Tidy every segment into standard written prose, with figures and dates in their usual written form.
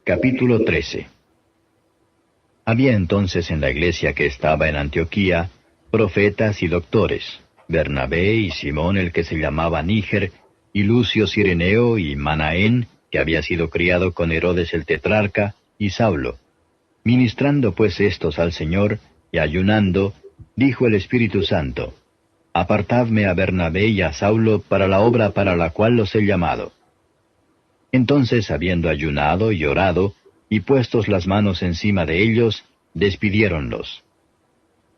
Capítulo 13. Había entonces en la iglesia que estaba en Antioquía profetas y doctores, Bernabé y Simón el que se llamaba Níger, y Lucio Cireneo y Manaén, que había sido criado con Herodes el tetrarca, y Saulo. Ministrando pues éstos al Señor, y ayunando, dijo el Espíritu Santo: Apartadme a Bernabé y a Saulo para la obra para la cual los he llamado. Entonces, habiendo ayunado y orado, y puestos las manos encima de ellos, despidiéronlos.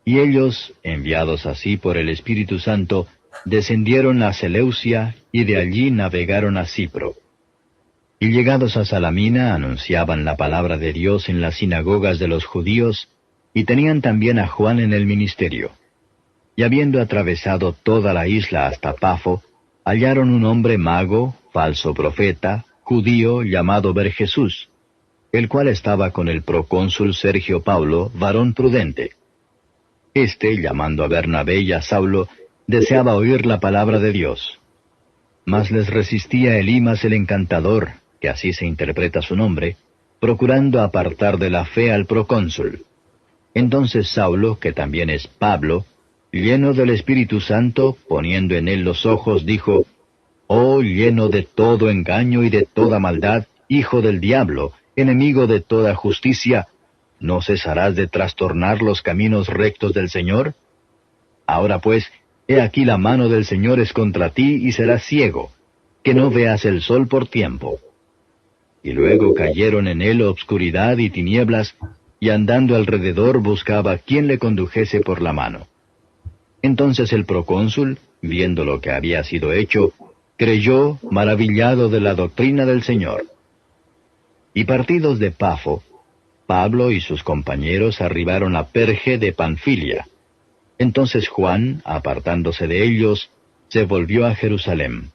Y ellos, enviados así por el Espíritu Santo, descendieron a Seleucia, y de allí navegaron a Cipro. Y llegados a Salamina, anunciaban la palabra de Dios en las sinagogas de los judíos, y tenían también a Juan en el ministerio. Y habiendo atravesado toda la isla hasta Pafo, hallaron un hombre mago, falso profeta, judío, llamado Bar-Jesús, el cual estaba con el procónsul Sergio Paulo, varón prudente. Este, llamando a Bernabé y a Saulo, deseaba oír la palabra de Dios. Mas les resistía Elimas el encantador, que así se interpreta su nombre, procurando apartar de la fe al procónsul. Entonces Saulo, que también es Pablo, lleno del Espíritu Santo, poniendo en él los ojos, dijo: «Oh, lleno de todo engaño y de toda maldad, hijo del diablo, enemigo de toda justicia, ¿no cesarás de trastornar los caminos rectos del Señor? Ahora pues, he aquí la mano del Señor es contra ti y serás ciego, que no veas el sol por tiempo». Y luego cayeron en él obscuridad y tinieblas, y andando alrededor buscaba quien le condujese por la mano. Entonces el procónsul, viendo lo que había sido hecho, creyó, maravillado de la doctrina del Señor. Y partidos de Pafo, Pablo y sus compañeros arribaron a Perge de Panfilia. Entonces Juan, apartándose de ellos, se volvió a Jerusalén.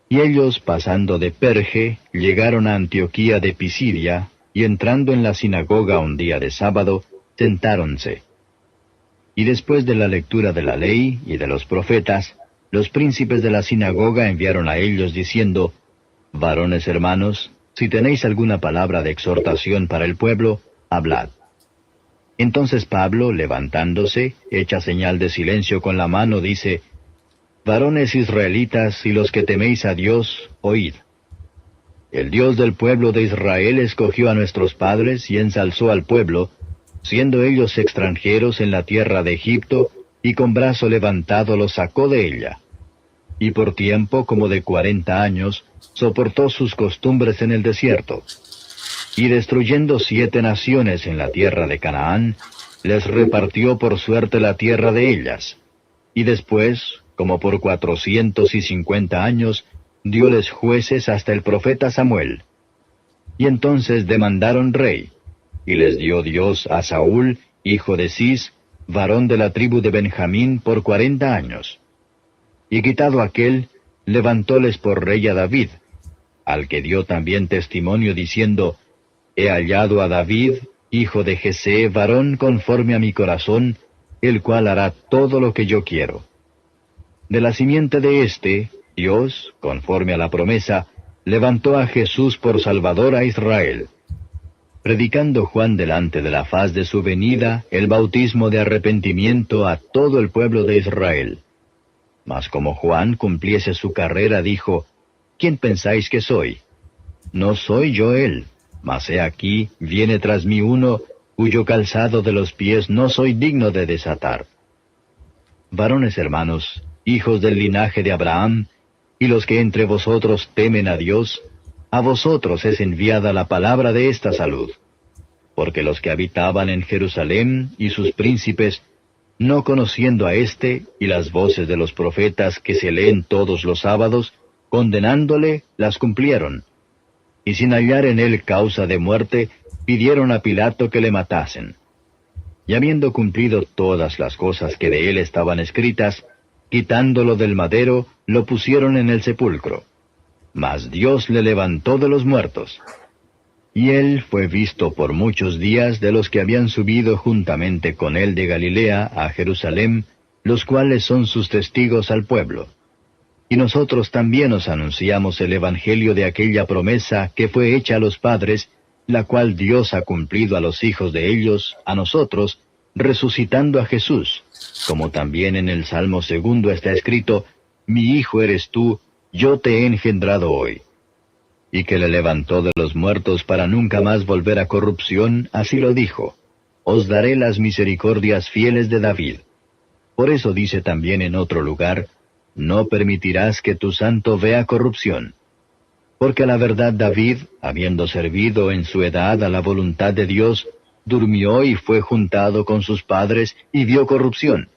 Y ellos, pasando de Perge, llegaron a Antioquía de Pisidia, y entrando en la sinagoga un día de sábado, sentáronse. Y después de la lectura de la ley y de los profetas, los príncipes de la sinagoga enviaron a ellos diciendo: «Varones hermanos, si tenéis alguna palabra de exhortación para el pueblo, hablad». Entonces Pablo, levantándose, hecha señal de silencio con la mano, dice: «Varones israelitas y los que teméis a Dios, oíd. El Dios del pueblo de Israel escogió a nuestros padres y ensalzó al pueblo, siendo ellos extranjeros en la tierra de Egipto, y con brazo levantado los sacó de ella. Y por tiempo como de 40 años, soportó sus costumbres en el desierto. Y destruyendo 7 naciones en la tierra de Canaán, les repartió por suerte la tierra de ellas. Y después, como por 450 años, dióles jueces hasta el profeta Samuel. Y entonces demandaron rey, y les dio Dios a Saúl, hijo de Cis, varón de la tribu de Benjamín, por 40 años. Y quitado aquel, levantóles por rey a David, al que dio también testimonio diciendo: «He hallado a David, hijo de Jesé, varón conforme a mi corazón, el cual hará todo lo que yo quiero». De la simiente de éste, Dios, conforme a la promesa, levantó a Jesús por Salvador a Israel. Predicando Juan delante de la faz de su venida el bautismo de arrepentimiento a todo el pueblo de Israel. Mas como Juan cumpliese su carrera, dijo: «¿Quién pensáis que soy? No soy yo él, mas he aquí, viene tras mí uno, cuyo calzado de los pies no soy digno de desatar». Varones hermanos, hijos del linaje de Abraham, y los que entre vosotros temen a Dios, a vosotros es enviada la palabra de esta salud. Porque los que habitaban en Jerusalén y sus príncipes, no conociendo a éste y las voces de los profetas que se leen todos los sábados, condenándole, las cumplieron. Y sin hallar en él causa de muerte, pidieron a Pilato que le matasen. Y habiendo cumplido todas las cosas que de él estaban escritas, quitándolo del madero, lo pusieron en el sepulcro. Mas Dios le levantó de los muertos. Y él fue visto por muchos días de los que habían subido juntamente con él de Galilea a Jerusalén, los cuales son sus testigos al pueblo. Y nosotros también os anunciamos el evangelio de aquella promesa que fue hecha a los padres, la cual Dios ha cumplido a los hijos de ellos, a nosotros, resucitando a Jesús, como también en el Salmo 2 está escrito, Mi hijo eres tú, yo te he engendrado hoy. Y que le levantó de los muertos para nunca más volver a corrupción, así lo dijo, Os daré las misericordias fieles de David. Por eso dice también en otro lugar, No permitirás que tu santo vea corrupción. Porque a la verdad David, habiendo servido en su edad a la voluntad de Dios, durmió y fue juntado con sus padres y vio corrupción.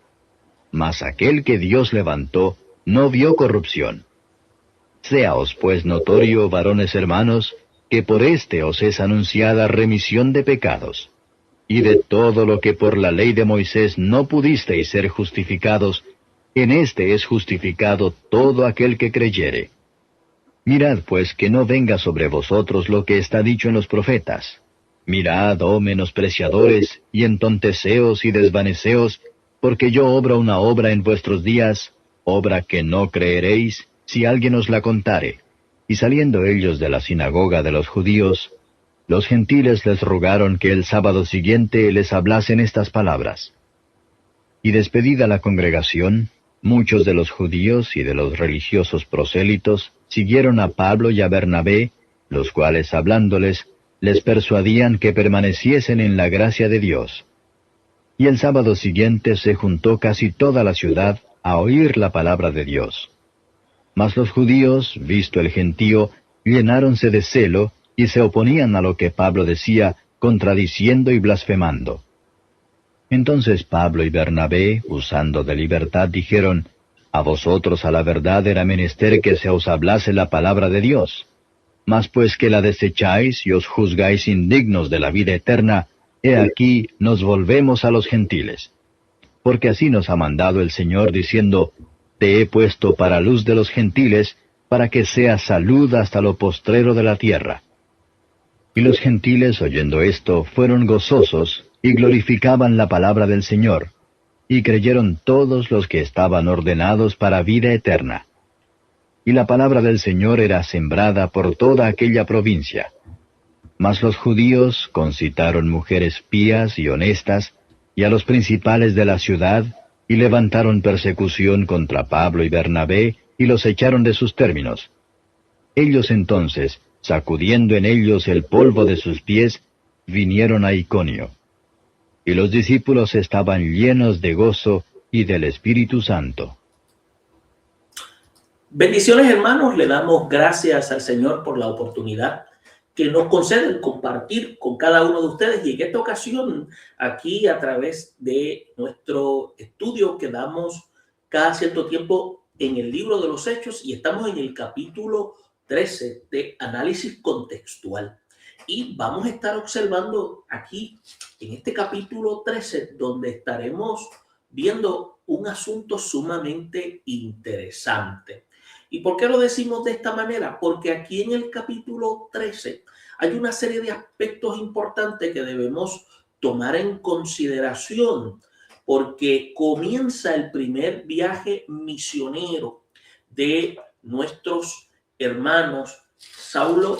Mas aquel que Dios levantó, no vio corrupción. Séaos pues notorio, varones hermanos, que por éste os es anunciada remisión de pecados. Y de todo lo que por la ley de Moisés no pudisteis ser justificados, en éste es justificado todo aquel que creyere. Mirad pues que no venga sobre vosotros lo que está dicho en los profetas. Mirad, oh menospreciadores, y entonteceos y desvaneceos, porque yo obro una obra en vuestros días, obra que no creeréis, si alguien os la contare. Y saliendo ellos de la sinagoga de los judíos, los gentiles les rogaron que el sábado siguiente les hablasen estas palabras. Y despedida la congregación, muchos de los judíos y de los religiosos prosélitos siguieron a Pablo y a Bernabé, los cuales hablándoles, les persuadían que permaneciesen en la gracia de Dios. Y el sábado siguiente se juntó casi toda la ciudad a oír la palabra de Dios. Mas los judíos, visto el gentío, llenáronse de celo, y se oponían a lo que Pablo decía, contradiciendo y blasfemando. Entonces Pablo y Bernabé, usando de libertad, dijeron, A vosotros a la verdad era menester que se os hablase la palabra de Dios. Mas pues que la desecháis y os juzgáis indignos de la vida eterna, he aquí nos volvemos a los gentiles. Porque así nos ha mandado el Señor diciendo, Te he puesto para luz de los gentiles, para que seas salud hasta lo postrero de la tierra. Y los gentiles, oyendo esto, fueron gozosos, y glorificaban la palabra del Señor, y creyeron todos los que estaban ordenados para vida eterna. Y la palabra del Señor era sembrada por toda aquella provincia. Mas los judíos concitaron mujeres pías y honestas, y a los principales de la ciudad, y levantaron persecución contra Pablo y Bernabé, y los echaron de sus términos. Ellos entonces, sacudiendo en ellos el polvo de sus pies, vinieron a Iconio. Y los discípulos estaban llenos de gozo y del Espíritu Santo. Bendiciones, hermanos, le damos gracias al Señor por la oportunidad que nos concede el compartir con cada uno de ustedes, y en esta ocasión aquí a través de nuestro estudio que damos cada cierto tiempo en el libro de los Hechos, y estamos en el capítulo 13 de análisis contextual. Y vamos a estar observando aquí en este capítulo 13, donde estaremos viendo un asunto sumamente interesante. ¿Y por qué lo decimos de esta manera? Porque aquí en el capítulo 13 hay una serie de aspectos importantes que debemos tomar en consideración, porque comienza el primer viaje misionero de nuestros hermanos Saulo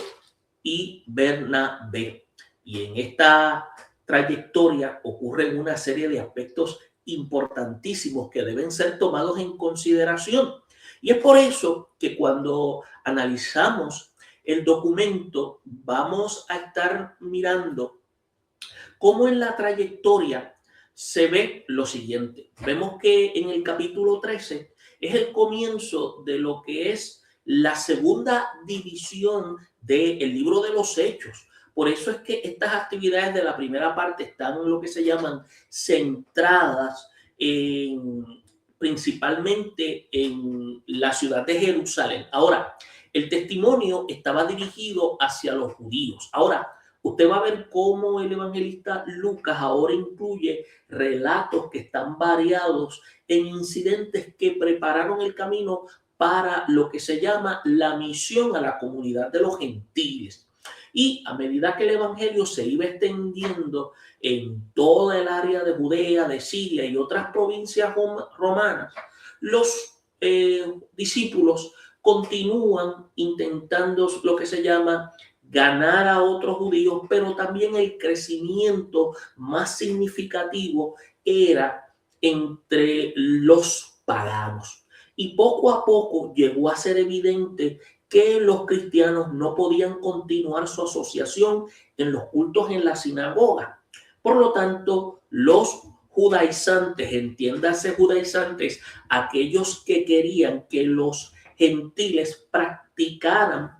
y Bernabé. Y en esta trayectoria ocurren una serie de aspectos importantísimos que deben ser tomados en consideración. Y es por eso que cuando analizamos el documento vamos a estar mirando cómo en la trayectoria se ve lo siguiente. Vemos que en el capítulo 13 es el comienzo de lo que es la segunda división del libro de los Hechos. Por eso es que estas actividades de la primera parte están en lo que se llaman centradas principalmente en la ciudad de Jerusalén. Ahora, el testimonio estaba dirigido hacia los judíos. Ahora, usted va a ver cómo el evangelista Lucas ahora incluye relatos que están variados en incidentes que prepararon el camino para lo que se llama la misión a la comunidad de los gentiles. Y a medida que el evangelio se iba extendiendo en toda el área de Judea, de Siria y otras provincias romanas, los discípulos continúan intentando lo que se llama ganar a otros judíos, pero también el crecimiento más significativo era entre los paganos. Y poco a poco llegó a ser evidente que los cristianos no podían continuar su asociación en los cultos en la sinagoga. Por lo tanto, los judaizantes, entiéndase judaizantes, aquellos que querían que los gentiles practicaran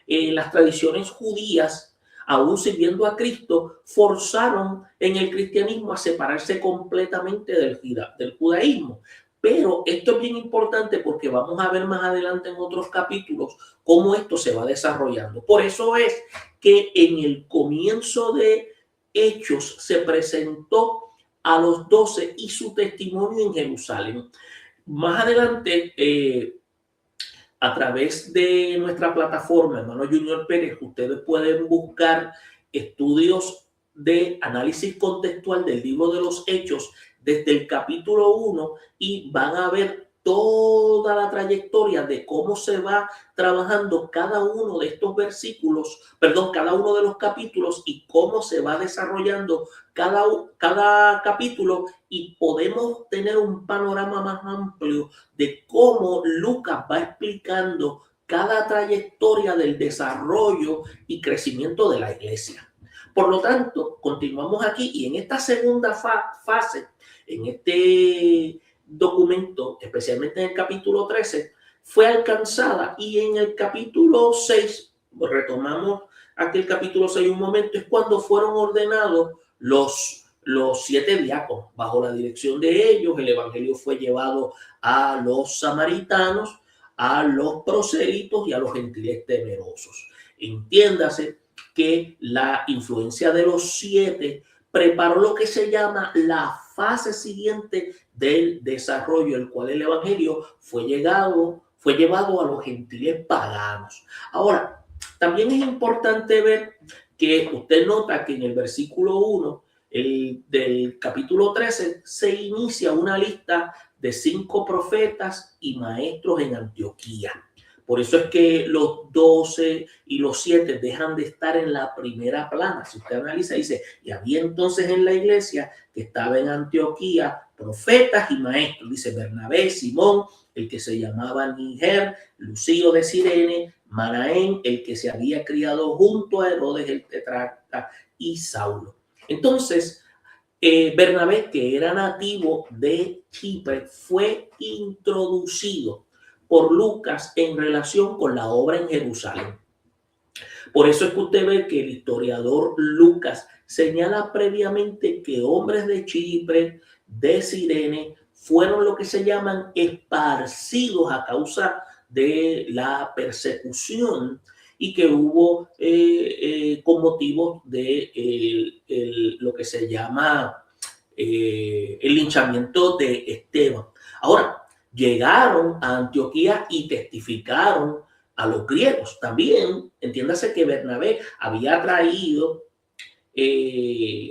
las tradiciones judías, aún sirviendo a Cristo, forzaron en el cristianismo a separarse completamente del judaísmo. Pero esto es bien importante porque vamos a ver más adelante en otros capítulos cómo esto se va desarrollando. Por eso es que en el comienzo de Hechos se presentó a los 12 y su testimonio en Jerusalén. Más adelante, a través de nuestra plataforma, hermano Junior Pérez, ustedes pueden buscar estudios de análisis contextual del libro de los Hechos desde el capítulo 1 y van a ver toda la trayectoria de cómo se va trabajando cada uno de estos versículos, cada uno de los capítulos y cómo se va desarrollando cada capítulo, y podemos tener un panorama más amplio de cómo Lucas va explicando cada trayectoria del desarrollo y crecimiento de la iglesia. Por lo tanto, continuamos aquí y en esta segunda fase, en este documento, especialmente en el capítulo 13, fue alcanzada, y en el capítulo 6, retomamos aquel capítulo 6 un momento, es cuando fueron ordenados los 7 diáconos. Bajo la dirección de ellos, el evangelio fue llevado a los samaritanos, a los prosélitos y a los gentiles temerosos. Entiéndase que la influencia de los 7 preparó lo que se llama la fase siguiente del desarrollo, el cual el evangelio fue llevado a los gentiles paganos. Ahora, también es importante ver que usted nota que en el versículo 1 del capítulo 13 se inicia una lista de 5 profetas y maestros en Antioquía. Por eso es que los 12 y los 7 dejan de estar en la primera plana. Si usted analiza, dice, y había entonces en la iglesia que estaba en Antioquía profetas y maestros. Dice Bernabé, Simón, el que se llamaba Níger, Lucio de Cirene, Manaén, el que se había criado junto a Herodes el tetrarca, y Saulo. Entonces, Bernabé, que era nativo de Chipre, fue introducido por Lucas en relación con la obra en Jerusalén. Por eso es que usted ve que el historiador Lucas señala previamente que hombres de Chipre, de Cirene, fueron lo que se llaman esparcidos a causa de la persecución y que hubo con motivo de lo que se llama el linchamiento de Esteban. Ahora, llegaron a Antioquía y testificaron a los griegos. También, entiéndase que Bernabé había traído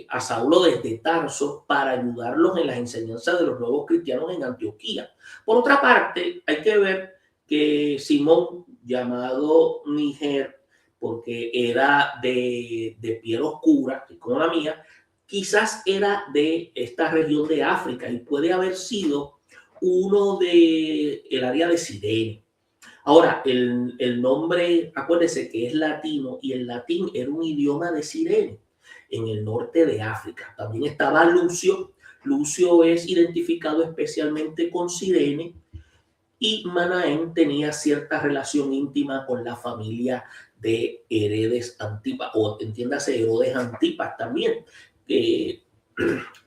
a Saulo desde Tarso para ayudarlos en las enseñanzas de los nuevos cristianos en Antioquía. Por otra parte, hay que ver que Simón, llamado Níger, porque era de piel oscura, como la mía, quizás era de esta región de África y puede haber sido uno del área de Cirene. Ahora, el nombre, acuérdense que es latino y el latín era un idioma de Cirene, en el norte de África. También estaba Lucio. Lucio es identificado especialmente con Cirene, y Manaén tenía cierta relación íntima con la familia de Herodes Antipas, o entiéndase Herodes Antipas también, que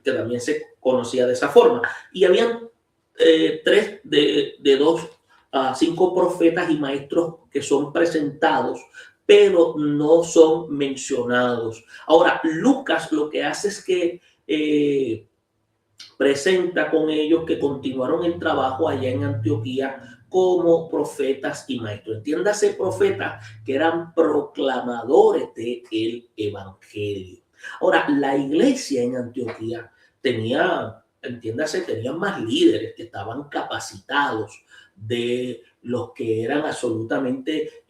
también se conocía de esa forma. Y habían 3 de 2 a 5 profetas y maestros que son presentados, pero no son mencionados. Ahora, Lucas lo que hace es que presenta con ellos que continuaron el trabajo allá en Antioquía como profetas y maestros. Entiéndase profetas que eran proclamadores del evangelio. Ahora, la iglesia en Antioquía tenía más líderes que estaban capacitados de los que eran absolutamente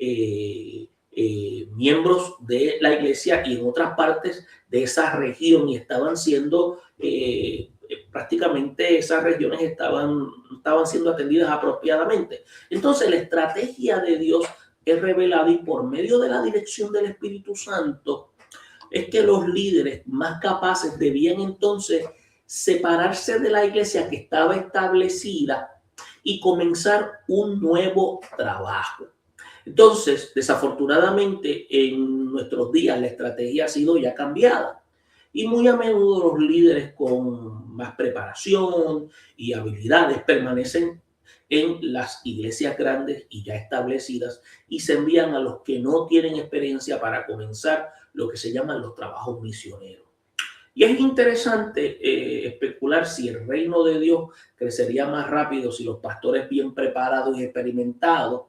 miembros de la iglesia y en otras partes de esa región, y estaban siendo prácticamente esas regiones estaban siendo atendidas apropiadamente. Entonces la estrategia de Dios es revelada, y por medio de la dirección del Espíritu Santo es que los líderes más capaces debían entonces separarse de la iglesia que estaba establecida y comenzar un nuevo trabajo. Entonces, desafortunadamente, en nuestros días la estrategia ha sido ya cambiada, y muy a menudo los líderes con más preparación y habilidades permanecen en las iglesias grandes y ya establecidas, y se envían a los que no tienen experiencia para comenzar lo que se llaman los trabajos misioneros. Y es interesante especular si el reino de Dios crecería más rápido si los pastores bien preparados y experimentados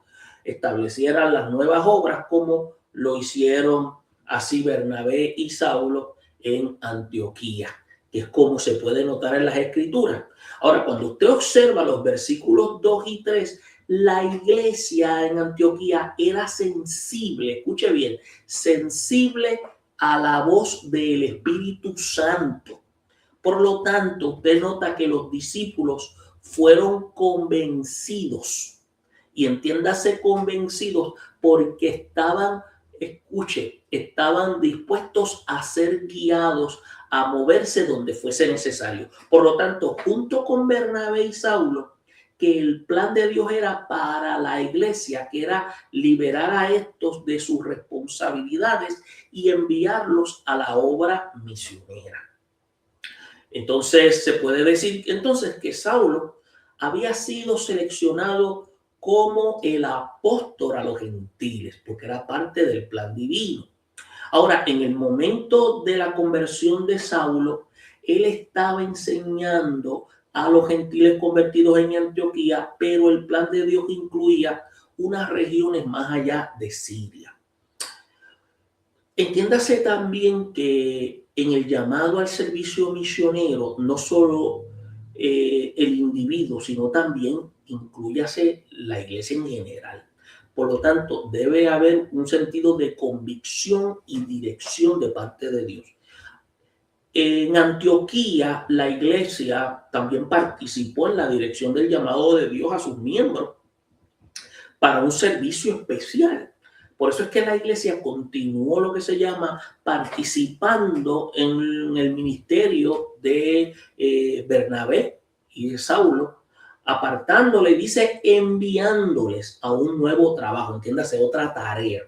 establecieran las nuevas obras, como lo hicieron así Bernabé y Saulo en Antioquía, que es como se puede notar en las Escrituras. Ahora, cuando usted observa los versículos 2 y 3, la iglesia en Antioquía era sensible, escuche bien, sensible a la voz del Espíritu Santo. Por lo tanto, usted nota que los discípulos fueron convencidos, y entiéndase convencidos porque estaban, escuche, estaban dispuestos a ser guiados, a moverse donde fuese necesario. Por lo tanto, junto con Bernabé y Saulo, que el plan de Dios era para la iglesia, que era liberar a estos de sus responsabilidades y enviarlos a la obra misionera. Entonces, se puede decir entonces que Saulo había sido seleccionado como el apóstol a los gentiles, porque era parte del plan divino. Ahora, en el momento de la conversión de Saulo, él estaba enseñando a los gentiles convertidos en Antioquía, pero el plan de Dios incluía unas regiones más allá de Siria. Entiéndase también que en el llamado al servicio misionero, no solo el individuo, sino también incluyase la iglesia en general. Por lo tanto, debe haber un sentido de convicción y dirección de parte de Dios. En Antioquía, la iglesia también participó en la dirección del llamado de Dios a sus miembros para un servicio especial. Por eso es que la iglesia continuó lo que se llama participando en el ministerio de Bernabé y de Saulo, apartándole, dice, enviándoles a un nuevo trabajo, entiéndase, otra tarea.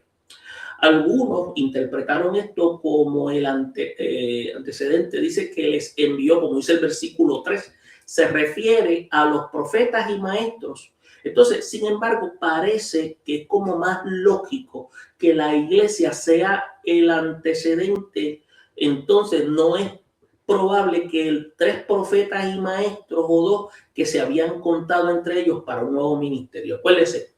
Algunos interpretaron esto como el antecedente, dice que les envió, como dice el versículo 3, se refiere a los profetas y maestros. Entonces, sin embargo, parece que es como más lógico que la iglesia sea el antecedente. Entonces, no es probable que 3 profetas y maestros o 2 que se habían contado entre ellos para un nuevo ministerio. Acuérdense,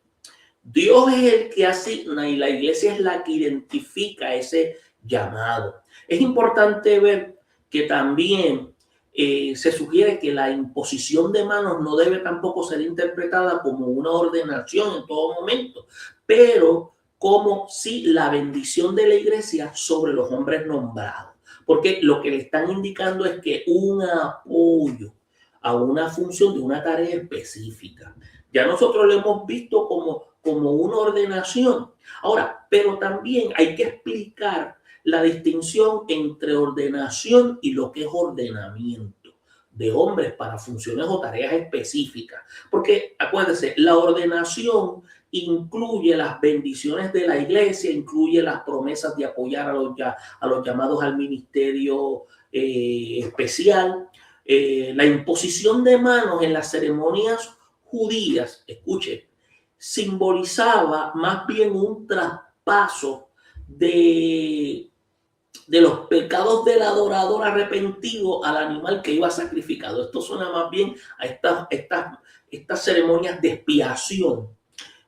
Dios es el que asigna y la iglesia es la que identifica ese llamado. Es importante ver que también se sugiere que la imposición de manos no debe tampoco ser interpretada como una ordenación en todo momento, pero como si la bendición de la iglesia sobre los hombres nombrados. Porque lo que le están indicando es que un apoyo a una función de una tarea específica. Ya nosotros lo hemos visto como una ordenación. Ahora, pero también hay que explicar la distinción entre ordenación y lo que es ordenamiento de hombres para funciones o tareas específicas. Porque acuérdense, la ordenación incluye las bendiciones de la iglesia, incluye las promesas de apoyar a los llamados al ministerio especial, la imposición de manos en las ceremonias judías, escuche, simbolizaba más bien un traspaso de los pecados del adorador arrepentido al animal que iba sacrificado. Esto suena más bien a estas ceremonias de expiación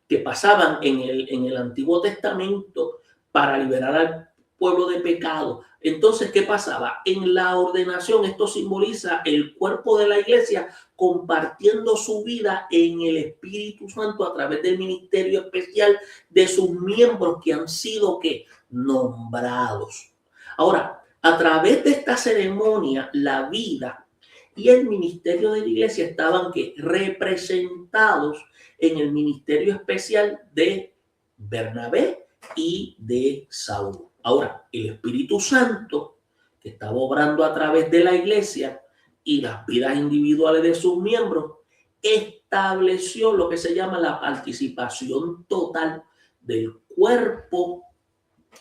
que pasaban en el Antiguo Testamento para liberar al pueblo de pecado. Entonces, ¿qué pasaba? En la ordenación, esto simboliza el cuerpo de la iglesia compartiendo su vida en el Espíritu Santo a través del ministerio especial de sus miembros que han sido ¿qué? Nombrados. Ahora, a través de esta ceremonia, la vida y el ministerio de la iglesia estaban ¿qué? Representados en el ministerio especial de Bernabé y de Saulo. Ahora, el Espíritu Santo, que estaba obrando a través de la iglesia y las vidas individuales de sus miembros, estableció lo que se llama la participación total del cuerpo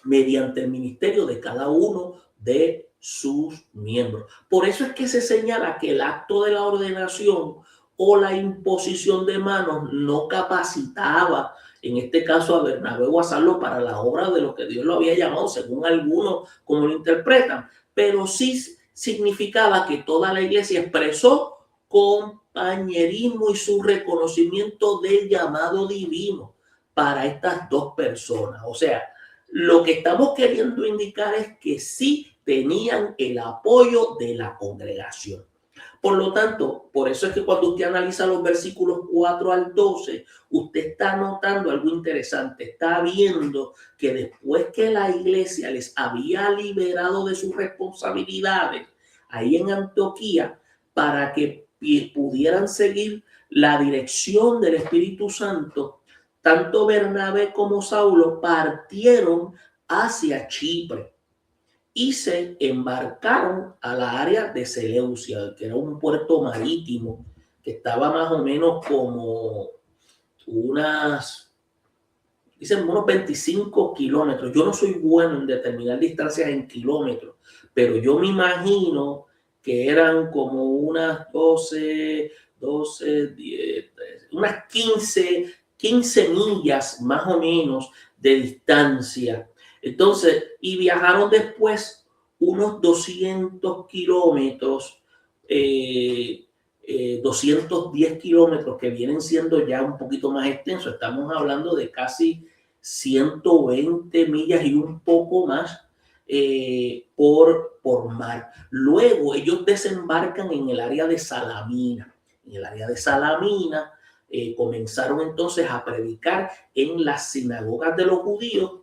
mediante el ministerio de cada uno de sus miembros. Por eso es que se señala que el acto de la ordenación o la imposición de manos no capacitaba, en este caso a Bernabé o a Saulo, para la obra de lo que Dios lo había llamado, según algunos como lo interpretan, pero sí significaba que toda la iglesia expresó compañerismo y su reconocimiento del llamado divino para estas dos personas. O sea, lo que estamos queriendo indicar es que sí tenían el apoyo de la congregación. Por lo tanto, por eso es que cuando usted analiza los versículos 4 al 12, usted está notando algo interesante. Está viendo que después que la iglesia les había liberado de sus responsabilidades ahí en Antioquía para que pudieran seguir la dirección del Espíritu Santo, tanto Bernabé como Saulo partieron hacia Chipre y se embarcaron a la área de Seleucia, que era un puerto marítimo que estaba más o menos como dicen unos 25 kilómetros. Yo no soy bueno en determinar distancias en kilómetros, pero yo me imagino que eran como unas 10, unas 15 millas más o menos de distancia. Entonces, y viajaron después unos 200 kilómetros, 210 kilómetros, que vienen siendo ya un poquito más extensos. Estamos hablando de casi 120 millas y un poco más por mar. Luego ellos desembarcan en el área de Salamina. En el área de Salamina comenzaron entonces a predicar en las sinagogas de los judíos.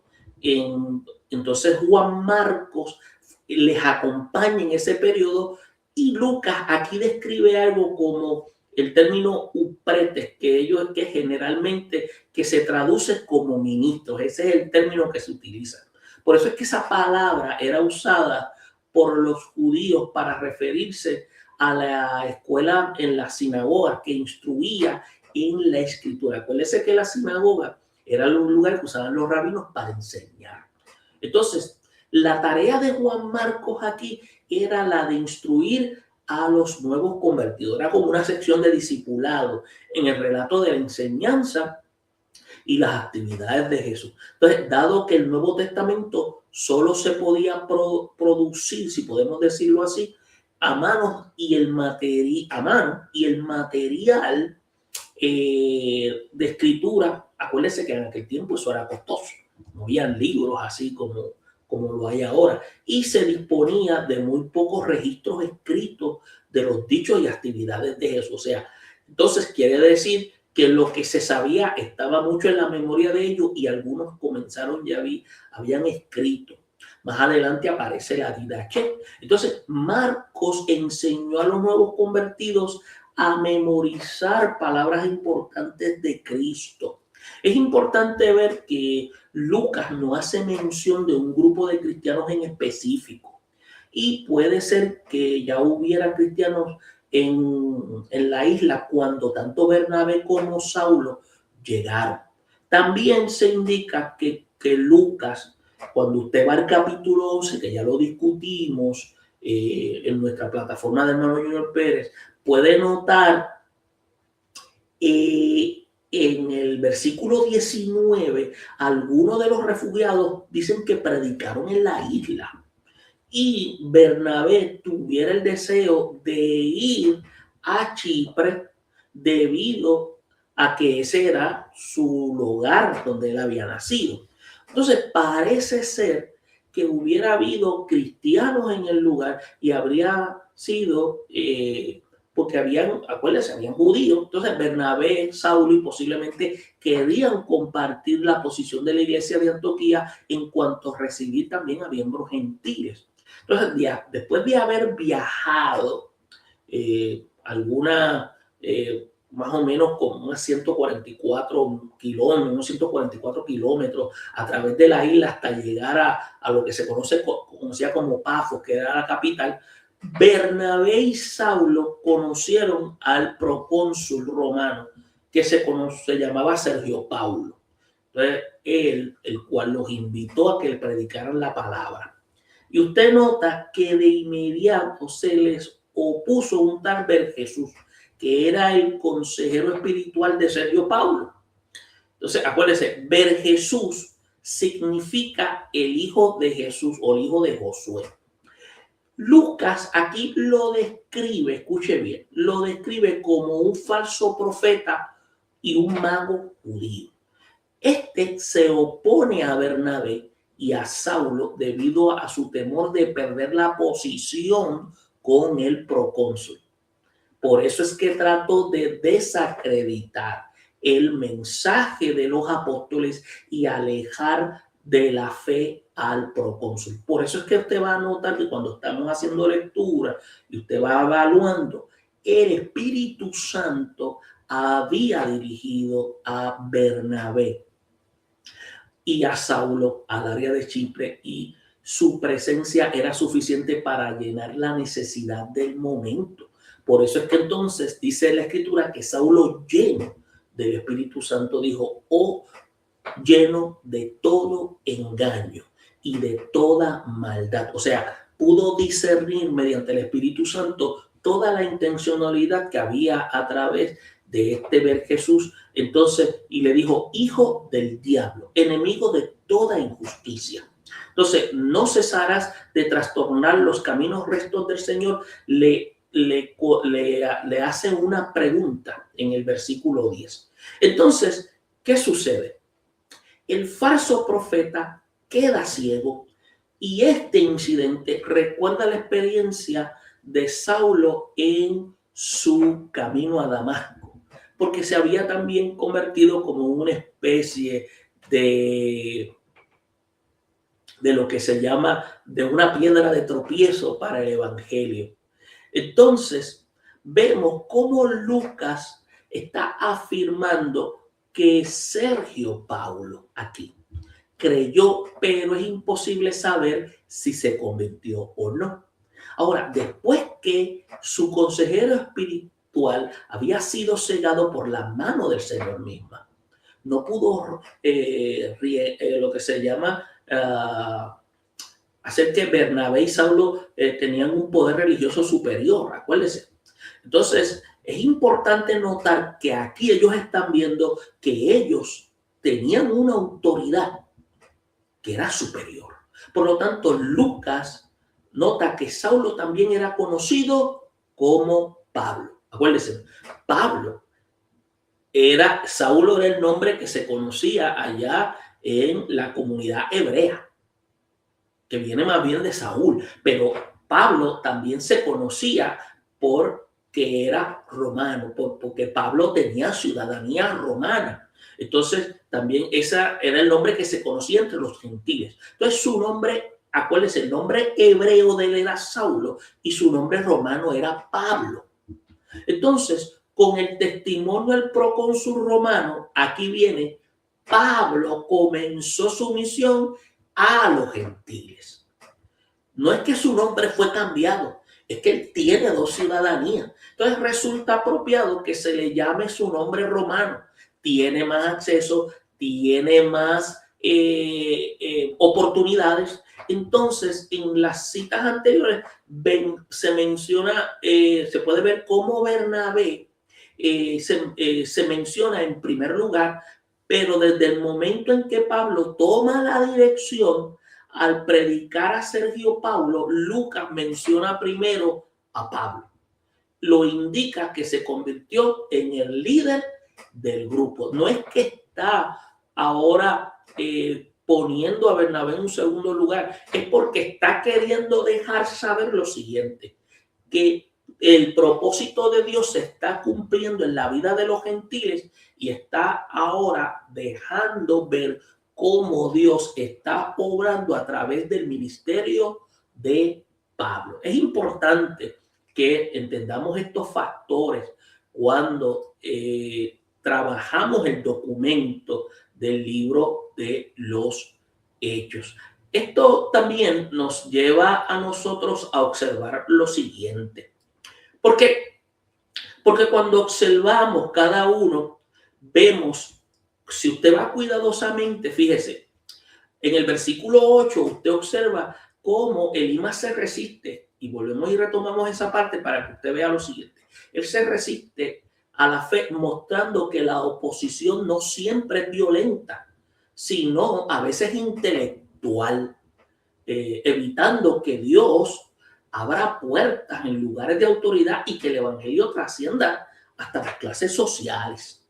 Entonces Juan Marcos les acompaña en ese periodo y Lucas aquí describe algo como el término upretes, que generalmente que se traduce como ministros. Ese es el término que se utiliza. Por eso es que esa palabra era usada por los judíos para referirse a la escuela en la sinagoga que instruía en la escritura. Acuérdense que la sinagoga era un lugar que usaban los rabinos para enseñar. Entonces, la tarea de Juan Marcos aquí era la de instruir a los nuevos convertidos. Era como una sección de discipulado en el relato de la enseñanza y las actividades de Jesús. Entonces, dado que el Nuevo Testamento solo se podía producir, si podemos decirlo así, a mano y el material de escritura, acuérdense que en aquel tiempo eso era costoso, no habían libros así como lo hay ahora, y se disponía de muy pocos registros escritos de los dichos y actividades de Jesús. O sea, entonces quiere decir que lo que se sabía estaba mucho en la memoria de ellos y algunos comenzaron habían escrito. Más adelante aparece la Didache. Entonces, Marcos enseñó a los nuevos convertidos a memorizar palabras importantes de Cristo. Es importante ver que Lucas no hace mención de un grupo de cristianos en específico. Y puede ser que ya hubiera cristianos en la isla cuando tanto Bernabé como Saulo llegaron. También se indica que Lucas, cuando usted va al capítulo 11, que ya lo discutimos en nuestra plataforma de hermano Junior Pérez, puede notar en el versículo 19, algunos de los refugiados dicen que predicaron en la isla. Y Bernabé tuviera el deseo de ir a Chipre debido a que ese era su lugar donde él había nacido. Entonces parece ser que hubiera habido cristianos en el lugar y habría sido, porque acuérdense, habían judíos. Entonces Bernabé, Saulo y posiblemente querían compartir la posición de la iglesia de Antioquía en cuanto a recibir también a miembros gentiles. Entonces, después de haber viajado más o menos como unos 144 kilómetros a través de la isla hasta llegar a lo que se conocía como Pafos, que era la capital, Bernabé y Saulo conocieron al procónsul romano que se llamaba Sergio Paulo. Entonces, él, el cual los invitó a que le predicaran la palabra. Y usted nota que de inmediato se les opuso un tal Jesús, que era el consejero espiritual de Sergio Paulo. Entonces, acuérdense, Jesús significa el hijo de Jesús o el hijo de Josué. Lucas aquí lo describe, escuche bien, lo describe como un falso profeta y un mago judío. Este se opone a Bernabé y a Saulo debido a su temor de perder la posición con el procónsul. Por eso es que trató de desacreditar el mensaje de los apóstoles y alejar de la fe al procónsul. Por eso es que usted va a notar que cuando estamos haciendo lectura y usted va evaluando, el Espíritu Santo había dirigido a Bernabé y a Saulo al área de Chipre, y su presencia era suficiente para llenar la necesidad del momento. Por eso es que entonces dice la Escritura que Saulo, lleno del Espíritu Santo, dijo: oh, lleno de todo engaño y de toda maldad. O sea, pudo discernir mediante el Espíritu Santo toda la intencionalidad que había a través de este Jesús. Entonces, y le dijo: hijo del diablo, enemigo de toda injusticia. Entonces, no cesarás de trastornar los caminos rectos del Señor. Le hace una pregunta en el versículo 10. Entonces, ¿qué sucede? El falso profeta queda ciego, y este incidente recuerda la experiencia de Saulo en su camino a Damasco, porque se había también convertido como una especie de lo que se llama de una piedra de tropiezo para el evangelio. Entonces, vemos cómo Lucas está afirmando que Sergio Paulo aquí creyó, pero es imposible saber si se convirtió o no. Ahora, después que su consejero espiritual había sido cegado por la mano del Señor misma, no pudo lo que se llama hacer que Bernabé y Saulo tenían un poder religioso superior, acuérdense. Entonces, es importante notar que aquí ellos están viendo que ellos tenían una autoridad que era superior. Por lo tanto, Lucas nota que Saulo también era conocido como Pablo. Acuérdense, Saulo era el nombre que se conocía allá en la comunidad hebrea, que viene más bien de Saúl, pero Pablo también se conocía porque era romano, porque Pablo tenía ciudadanía romana. Entonces, también ese era el nombre que se conocía entre los gentiles. Entonces, su nombre, acuérdense, el nombre hebreo de él era Saulo y su nombre romano era Pablo. Entonces, con el testimonio del procónsul romano, aquí viene, Pablo comenzó su misión a los gentiles. No es que su nombre fue cambiado, es que él tiene dos ciudadanías. Entonces resulta apropiado que se le llame su nombre romano. Tiene más acceso, tiene más oportunidades. Entonces, en las citas anteriores se menciona, se puede ver cómo Bernabé se menciona en primer lugar, pero desde el momento en que Pablo toma la dirección al predicar a Sergio Paulo, Lucas menciona primero a Pablo. Lo indica que se convirtió en el líder del grupo. No es que está ahora poniendo a Bernabé en un segundo lugar, es porque está queriendo dejar saber lo siguiente, que el propósito de Dios se está cumpliendo en la vida de los gentiles y está ahora dejando ver cómo Dios está obrando a través del ministerio de Pablo. Es importante que entendamos estos factores cuando trabajamos el documento del libro de los Hechos. Esto también nos lleva a nosotros a observar lo siguiente. ¿Por qué? Porque cuando observamos cada uno, vemos, si usted va cuidadosamente, fíjese, en el versículo 8 usted observa cómo Elimas se resiste, y volvemos y retomamos esa parte para que usted vea lo siguiente. Él se resiste a la fe, mostrando que la oposición no siempre es violenta, sino a veces intelectual, evitando que Dios abra puertas en lugares de autoridad y que el evangelio trascienda hasta las clases sociales.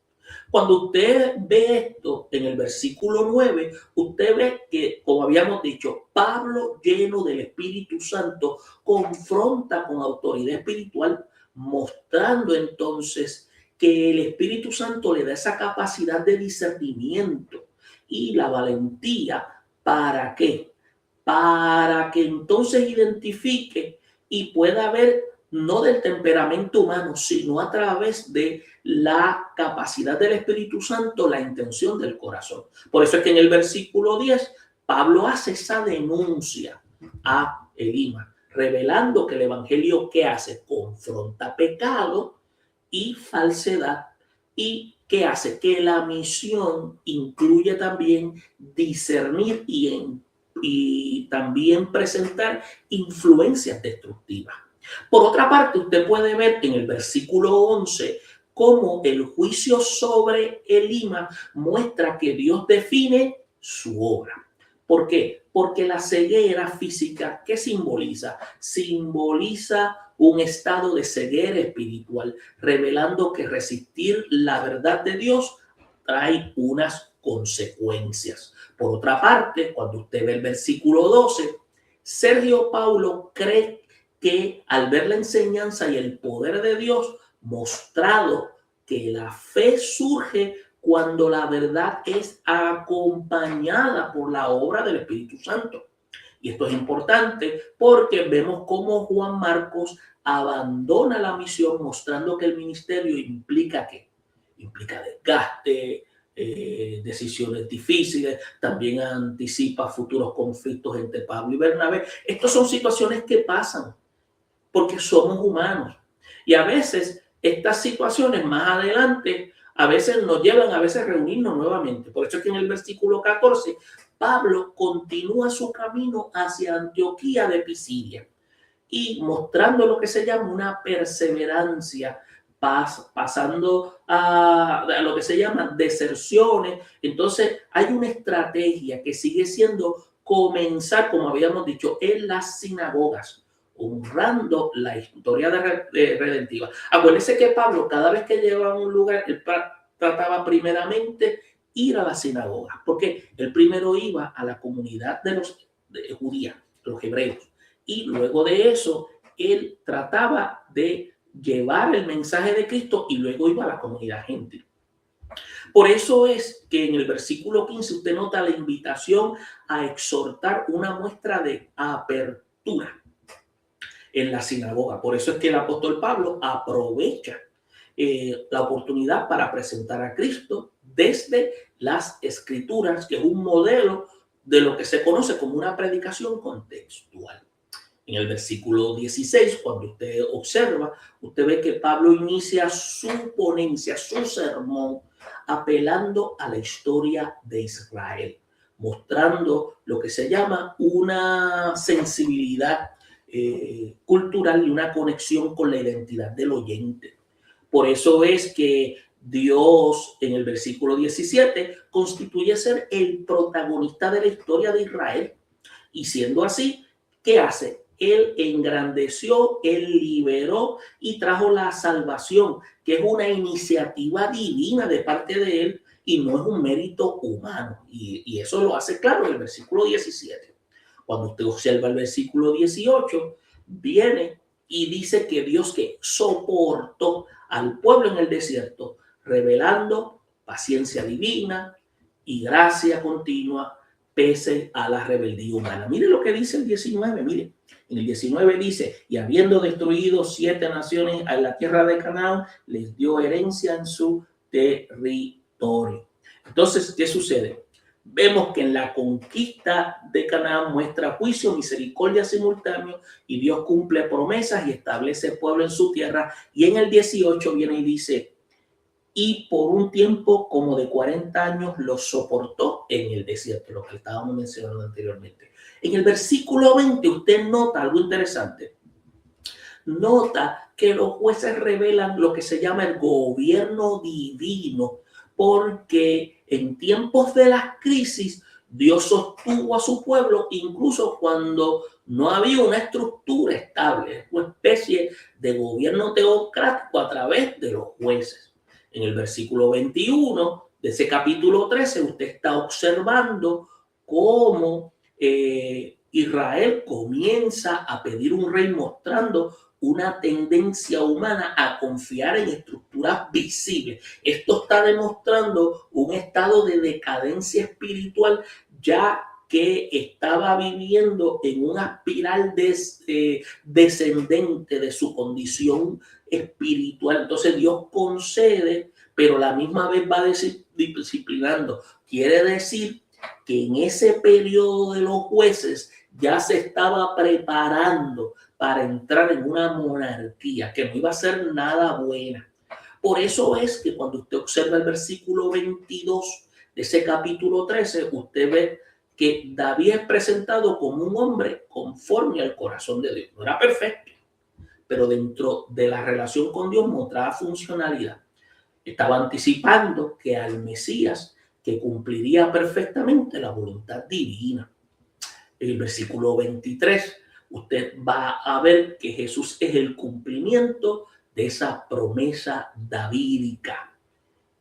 Cuando usted ve esto en el versículo 9, usted ve que, como habíamos dicho, Pablo, lleno del Espíritu Santo, confronta con autoridad espiritual, mostrando entonces que el Espíritu Santo le da esa capacidad de discernimiento y la valentía. ¿Para qué? Para que entonces identifique y pueda ver no del temperamento humano, sino a través de la capacidad del Espíritu Santo, la intención del corazón. Por eso es que en el versículo 10, Pablo hace esa denuncia a Elimas, revelando que el evangelio, ¿qué hace? Confronta pecado y falsedad. ¿Y qué hace? Que la misión incluye también discernir y también presentar influencias destructivas. Por otra parte, usted puede ver en el versículo 11 cómo el juicio sobre Elimas muestra que Dios define su obra. ¿Por qué? Porque la ceguera física, ¿qué simboliza? Simboliza un estado de ceguera espiritual, revelando que resistir la verdad de Dios trae unas consecuencias. Por otra parte, cuando usted ve el versículo 12, Sergio Paulo cree que al ver la enseñanza y el poder de Dios mostrado que la fe surge cuando la verdad es acompañada por la obra del Espíritu Santo. Y esto es importante porque vemos cómo Juan Marcos abandona la misión, mostrando que el ministerio implica ¿qué? Implica desgaste, decisiones difíciles, también anticipa futuros conflictos entre Pablo y Bernabé. Estas son situaciones que pasan porque somos humanos. Y a veces estas situaciones más adelante, a veces nos llevan a veces a reunirnos nuevamente. Por eso es que en el versículo 14, Pablo continúa su camino hacia Antioquía de Pisidia y mostrando lo que se llama una perseverancia, pasando a lo que se llama deserciones. Entonces hay una estrategia que sigue siendo comenzar, como habíamos dicho, en las sinagogas, honrando la historia redentiva. Acuérdense que Pablo, cada vez que llegaba a un lugar, él trataba primeramente ir a la sinagoga, porque él primero iba a la comunidad de los judíos, los hebreos, y luego de eso él trataba de llevar el mensaje de Cristo y luego iba a la comunidad gentil. Por eso es que en el versículo 15 usted nota la invitación a exhortar una muestra de apertura en la sinagoga. Por eso es que el apóstol Pablo aprovecha la oportunidad para presentar a Cristo desde las Escrituras, que es un modelo de lo que se conoce como una predicación contextual. En el versículo 16, cuando usted observa, usted ve que Pablo inicia su ponencia, su sermón, apelando a la historia de Israel, mostrando lo que se llama una sensibilidad cultural y una conexión con la identidad del oyente. Por eso es que Dios, en el versículo 17, constituye ser el protagonista de la historia de Israel. Y siendo así, ¿qué hace? Él engrandeció, él liberó y trajo la salvación, que es una iniciativa divina de parte de él, y no es un mérito humano. Y eso lo hace claro en el versículo 17. Cuando usted observa el versículo 18, viene y dice que Dios que soportó al pueblo en el desierto, revelando paciencia divina y gracia continua pese a la rebeldía humana. Mire lo que dice el 19, mire. En el 19 dice, y habiendo destruido 7 naciones en la tierra de Canaán, les dio herencia en su territorio. Entonces, ¿qué sucede? Vemos que en la conquista de Canaán muestra juicio, misericordia simultáneo, y Dios cumple promesas y establece pueblo en su tierra. Y en el 18 viene y dice, y por un tiempo como de 40 años los soportó en el desierto, lo que estábamos mencionando anteriormente. En el versículo 20 usted nota algo interesante. Nota que los jueces revelan lo que se llama el gobierno divino, porque en tiempos de las crisis Dios sostuvo a su pueblo incluso cuando no había una estructura estable, una especie de gobierno teocrático a través de los jueces. En el versículo 21 de ese capítulo 13 usted está observando cómo Israel comienza a pedir un rey, mostrando una tendencia humana a confiar en estructuras visibles. Esto está demostrando un estado de decadencia espiritual, ya que estaba viviendo en una espiral descendente de su condición espiritual. Entonces Dios concede, pero a la misma vez va disciplinando. Quiere decir que en ese periodo de los jueces ya se estaba preparando para entrar en una monarquía que no iba a ser nada buena. Por eso es que cuando usted observa el versículo 22 de ese capítulo 13, usted ve que David es presentado como un hombre conforme al corazón de Dios. No era perfecto, pero dentro de la relación con Dios mostraba funcionalidad. Estaba anticipando que al Mesías que cumpliría perfectamente la voluntad divina. En el versículo 23, usted va a ver que Jesús es el cumplimiento de esa promesa davídica.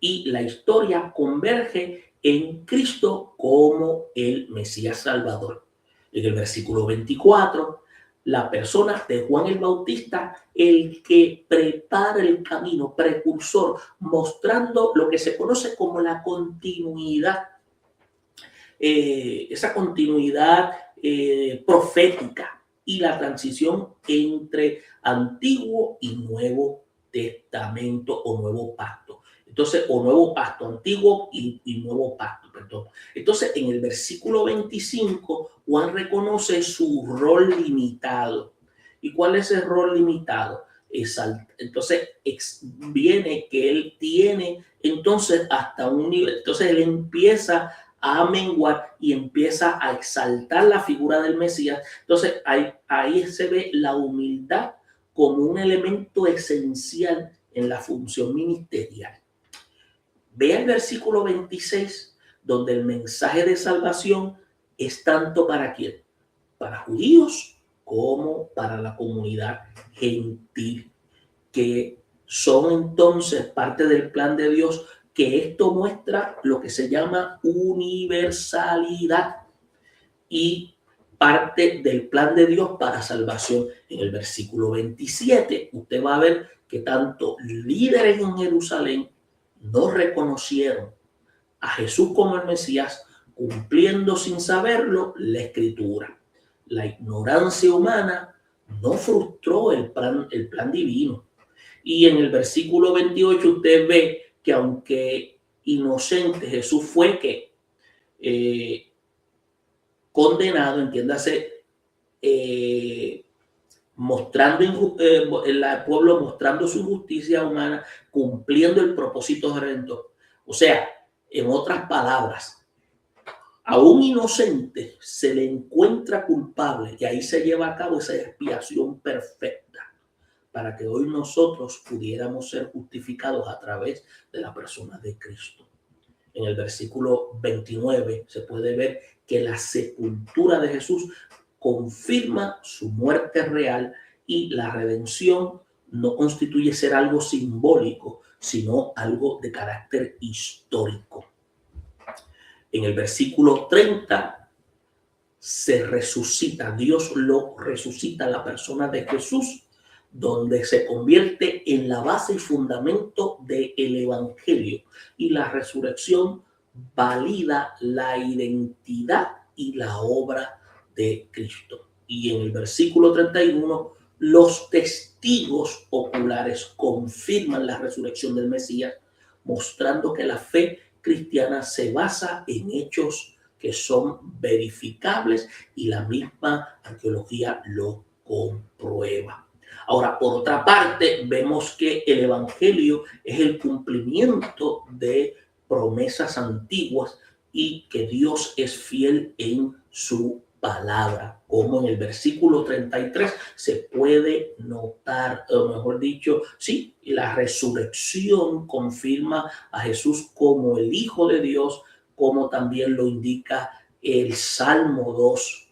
Y la historia converge en Cristo como el Mesías Salvador. En el versículo 24, la persona de Juan el Bautista, el que prepara el camino, precursor, mostrando lo que se conoce como la continuidad, esa continuidad profética y la transición entre Antiguo y Nuevo Testamento o Nuevo Pacto. Entonces, o Nuevo Pacto, Antiguo y Nuevo Pacto, perdón. Entonces, en el versículo 25, Juan reconoce su rol limitado. ¿Y cuál es el rol limitado? Entonces, viene que él tiene entonces hasta un nivel. Entonces, él empieza a menguar y empieza a exaltar la figura del Mesías. Entonces, ahí se ve la humildad como un elemento esencial en la función ministerial. Vea el versículo 26, donde el mensaje de salvación es tanto para quién, para judíos como para la comunidad gentil, que son entonces parte del plan de Dios, que esto muestra lo que se llama universalidad y parte del plan de Dios para salvación. En el versículo 27, usted va a ver que tanto líderes en Jerusalén no reconocieron a Jesús como el Mesías, cumpliendo sin saberlo la Escritura. La ignorancia humana no frustró el plan divino. Y en el versículo 28 usted ve que aunque inocente, Jesús fue condenado, entiéndase, mostrando el pueblo mostrando su justicia humana, cumpliendo el propósito de redentor. O sea, en otras palabras, a un inocente se le encuentra culpable y ahí se lleva a cabo esa expiación perfecta para que hoy nosotros pudiéramos ser justificados a través de la persona de Cristo. En el versículo 29 se puede ver que la sepultura de Jesús confirma su muerte real y la redención no constituye ser algo simbólico, sino algo de carácter histórico. En el versículo 30 se resucita, Dios lo resucita a la persona de Jesús, donde se convierte en la base y fundamento del evangelio. Y la resurrección valida la identidad y la obra de Cristo. Y en el versículo 31, los testigos oculares confirman la resurrección del Mesías, mostrando que la fe cristiana se basa en hechos que son verificables y la misma arqueología lo comprueba. Ahora, por otra parte, vemos que el evangelio es el cumplimiento de promesas antiguas y que Dios es fiel en su palabra, como en el versículo 33 se puede notar, o mejor dicho, sí, la resurrección confirma a Jesús como el Hijo de Dios, como también lo indica el Salmo 2,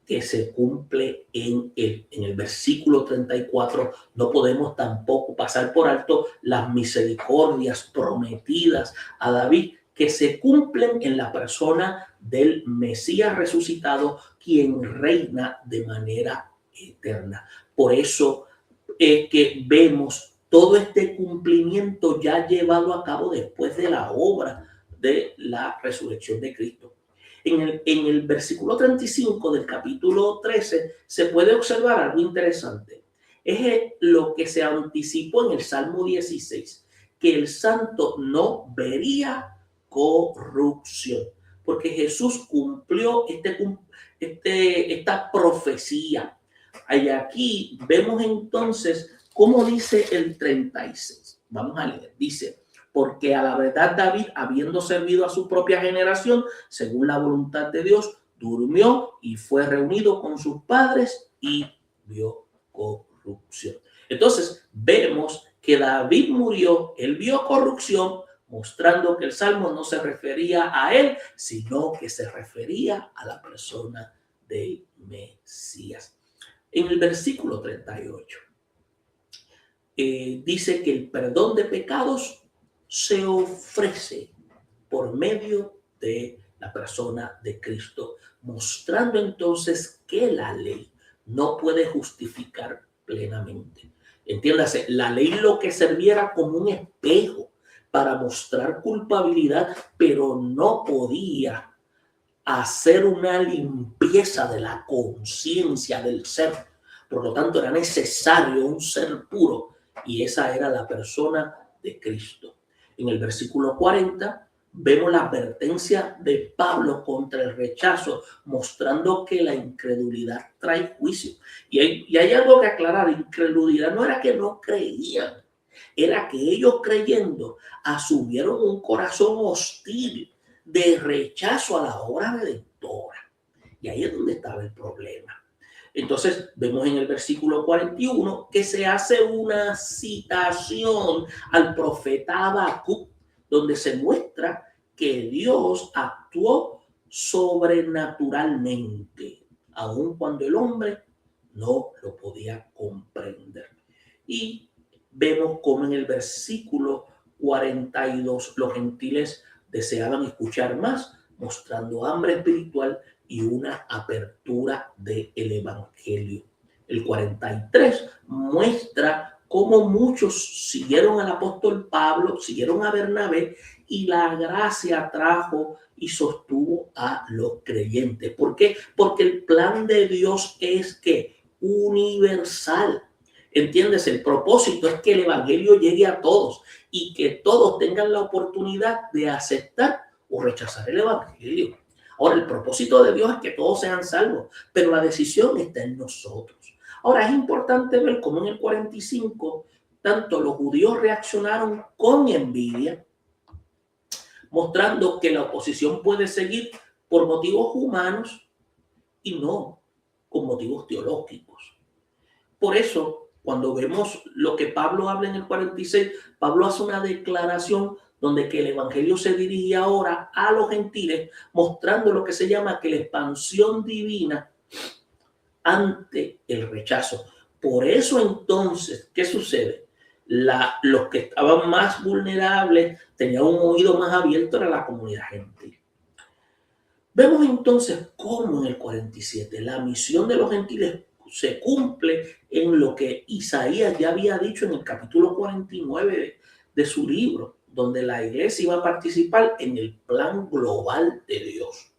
que se cumple en el versículo 34. No podemos tampoco pasar por alto las misericordias prometidas a David, que se cumplen en la persona del Mesías resucitado, quien reina de manera eterna. Por eso es que vemos todo este cumplimiento ya llevado a cabo después de la obra de la resurrección de Cristo. En el versículo 35 del capítulo 13 se puede observar algo interesante. Es lo que se anticipó en el Salmo 16, que el santo no vería corrupción, porque Jesús cumplió esta profecía. Y aquí vemos entonces cómo dice el 36. Vamos a leer. Dice: porque a la verdad David, habiendo servido a su propia generación, según la voluntad de Dios, durmió y fue reunido con sus padres y vio corrupción. Entonces vemos que David murió, él vio corrupción, mostrando que el Salmo no se refería a él, sino que se refería a la persona del Mesías. En el versículo 38 dice que el perdón de pecados se ofrece por medio de la persona de Cristo, mostrando entonces que la ley no puede justificar plenamente. Entiéndase, la ley lo que serviera como un espejo para mostrar culpabilidad, pero no podía hacer una limpieza de la conciencia del ser. Por lo tanto, era necesario un ser puro, y esa era la persona de Cristo. En el versículo 40 vemos la advertencia de Pablo contra el rechazo, mostrando que la incredulidad trae juicio. Y hay algo que aclarar: incredulidad no era que no creían, era que ellos, creyendo, asumieron un corazón hostil de rechazo a la obra redentora. Y ahí es donde estaba el problema. Entonces vemos en el versículo 41 que se hace una citación al profeta Habacuc, donde se muestra que Dios actuó sobrenaturalmente, aun cuando el hombre no lo podía comprender. Y vemos cómo en el versículo 42 los gentiles deseaban escuchar más, mostrando hambre espiritual y una apertura del evangelio. El 43 muestra cómo muchos siguieron al apóstol Pablo, siguieron a Bernabé, y la gracia trajo y sostuvo a los creyentes. ¿Por qué? Porque el plan de Dios es que universal. ¿Entiendes? El propósito es que el evangelio llegue a todos y que todos tengan la oportunidad de aceptar o rechazar el evangelio. Ahora, el propósito de Dios es que todos sean salvos, pero la decisión está en nosotros. Ahora, es importante ver cómo en el 45 tanto los judíos reaccionaron con envidia, mostrando que la oposición puede seguir por motivos humanos y no con motivos teológicos. Por eso, cuando vemos lo que Pablo habla en el 46, Pablo hace una declaración donde que el evangelio se dirige ahora a los gentiles, mostrando lo que se llama que la expansión divina ante el rechazo. Por eso entonces, ¿qué sucede? Los que estaban más vulnerables tenían un oído más abierto a la comunidad gentil. Vemos entonces cómo en el 47 la misión de los gentiles se cumple en lo que Isaías ya había dicho en el capítulo 49 de su libro, donde la iglesia iba a participar en el plan global de Dios.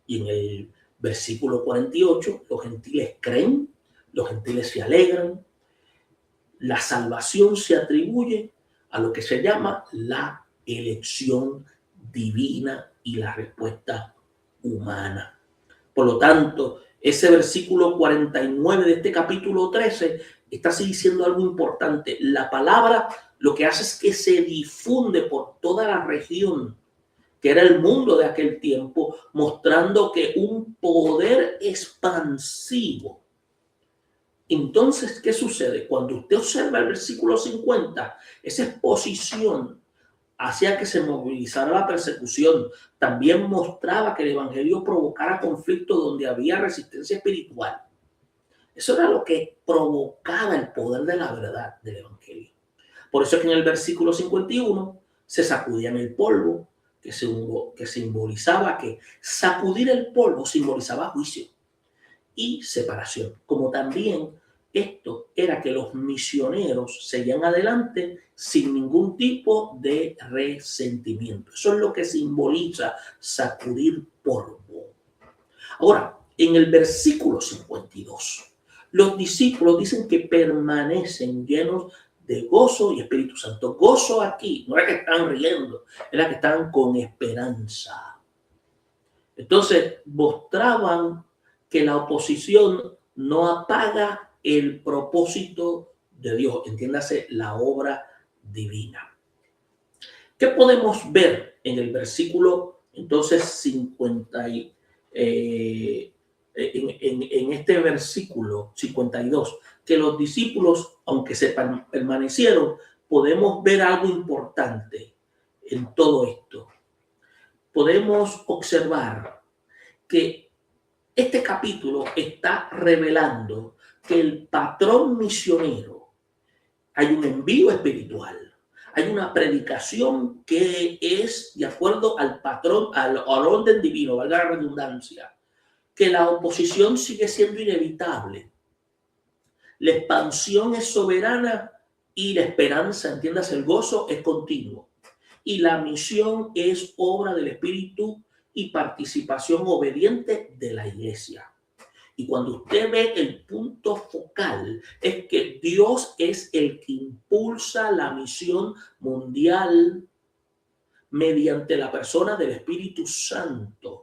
Y en el versículo 48, los gentiles creen, los gentiles se alegran, la salvación se atribuye a lo que se llama la elección divina y la respuesta humana. Por lo tanto, ese versículo 49 de este capítulo 13 está diciendo algo importante. La palabra lo que hace es que se difunde por toda la región, que era el mundo de aquel tiempo, mostrando que un poder expansivo. Entonces, ¿qué sucede? Cuando usted observa el versículo 50, esa exposición hacía que se movilizara la persecución. También mostraba que el evangelio provocara conflicto donde había resistencia espiritual. Eso era lo que provocaba el poder de la verdad del evangelio. Por eso es que en el versículo 51 se sacudían el polvo, que simbolizaba que sacudir el polvo simbolizaba juicio y separación. Como también esto era que los misioneros seguían adelante sin ningún tipo de resentimiento. Eso es lo que simboliza sacudir polvo. Ahora, en el versículo 52, los discípulos dicen que permanecen llenos de gozo y Espíritu Santo. Gozo aquí no era que están riendo, era que estaban con esperanza. Entonces mostraban que la oposición no apaga el propósito de Dios, entiéndase, la obra divina. ¿Qué podemos ver en el versículo entonces 50 en este versículo 52? Que los discípulos, aunque se permanecieron, podemos ver algo importante en todo esto. Podemos observar que este capítulo está revelando que el patrón misionero, hay un envío espiritual, hay una predicación que es de acuerdo al patrón, al orden divino, valga la redundancia, que la oposición sigue siendo inevitable, la expansión es soberana y la esperanza, entiendas, el gozo es continuo, y la misión es obra del Espíritu y participación obediente de la iglesia. Y cuando usted ve el punto focal, es que Dios es el que impulsa la misión mundial mediante la persona del Espíritu Santo.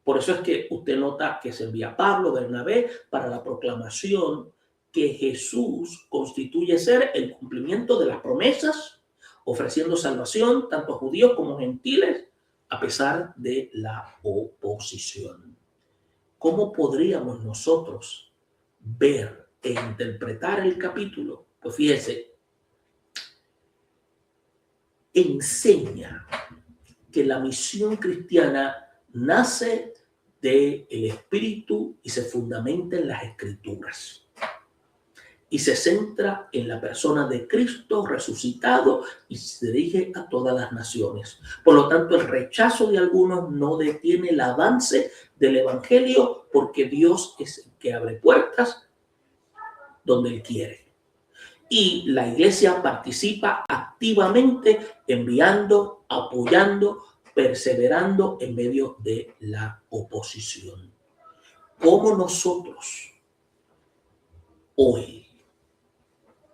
Por eso es que usted nota que se envía a Pablo, Bernabé, para la proclamación que Jesús constituye ser el cumplimiento de las promesas, ofreciendo salvación tanto a judíos como a gentiles, a pesar de la oposición. ¿Cómo podríamos nosotros ver e interpretar el capítulo? Pues fíjese, enseña que la misión cristiana nace del Espíritu y se fundamenta en las Escrituras. Y se centra en la persona de Cristo resucitado y se dirige a todas las naciones. Por lo tanto, el rechazo de algunos no detiene el avance del Evangelio, porque Dios es el que abre puertas donde Él quiere. Y la iglesia participa activamente enviando, apoyando, perseverando en medio de la oposición. ¿Cómo nosotros hoy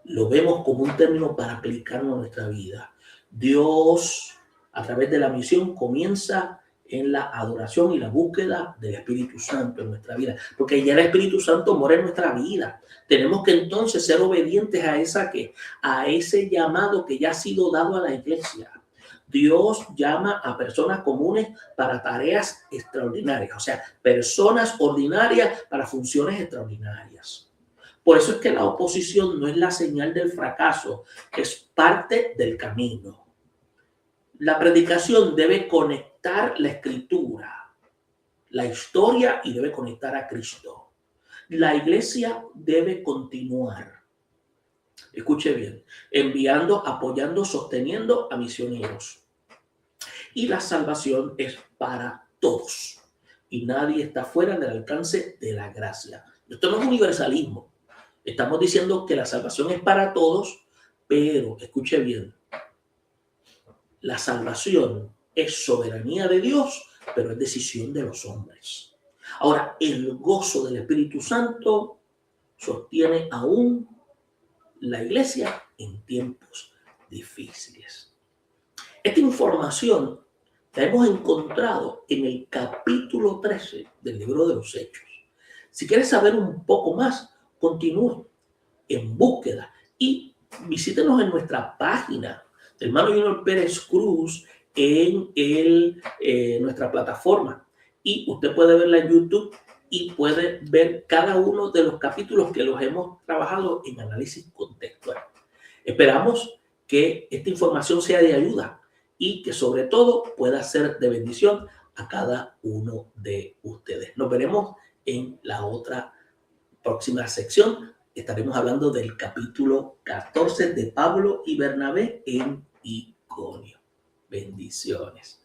lo vemos como un término para aplicarlo a nuestra vida? Dios, a través de la misión, comienza en la adoración y la búsqueda del Espíritu Santo en nuestra vida, porque ya el Espíritu Santo mora en nuestra vida. Tenemos que entonces ser obedientes a ese llamado que ya ha sido dado a la iglesia. Dios llama a personas comunes para tareas extraordinarias, o sea, personas ordinarias para funciones extraordinarias. Por eso es que la oposición no es la señal del fracaso, es parte del camino. La predicación debe conectar la escritura, la historia, y debe conectar a Cristo. La iglesia debe continuar, escuche bien, enviando, apoyando, sosteniendo a misioneros. Y la salvación es para todos. y nadie está fuera del alcance de la gracia. Esto no es universalismo. Estamos diciendo que la salvación es para todos, pero escuche bien, la salvación es soberanía de Dios, pero es decisión de los hombres. Ahora, el gozo del Espíritu Santo sostiene aún la iglesia en tiempos difíciles. Esta información la hemos encontrado en el capítulo 13 del libro de los Hechos. Si quieres saber un poco más, continúe en búsqueda y visítenos en nuestra página del hermano Junior Pérez Cruz en nuestra plataforma. Y usted puede verla en YouTube y puede ver cada uno de los capítulos que los hemos trabajado en análisis contextual. Esperamos que esta información sea de ayuda y que sobre todo pueda ser de bendición a cada uno de ustedes. Nos veremos en la otra próxima sección. Estaremos hablando del capítulo 14 de Pablo y Bernabé en Iconio. Bendiciones.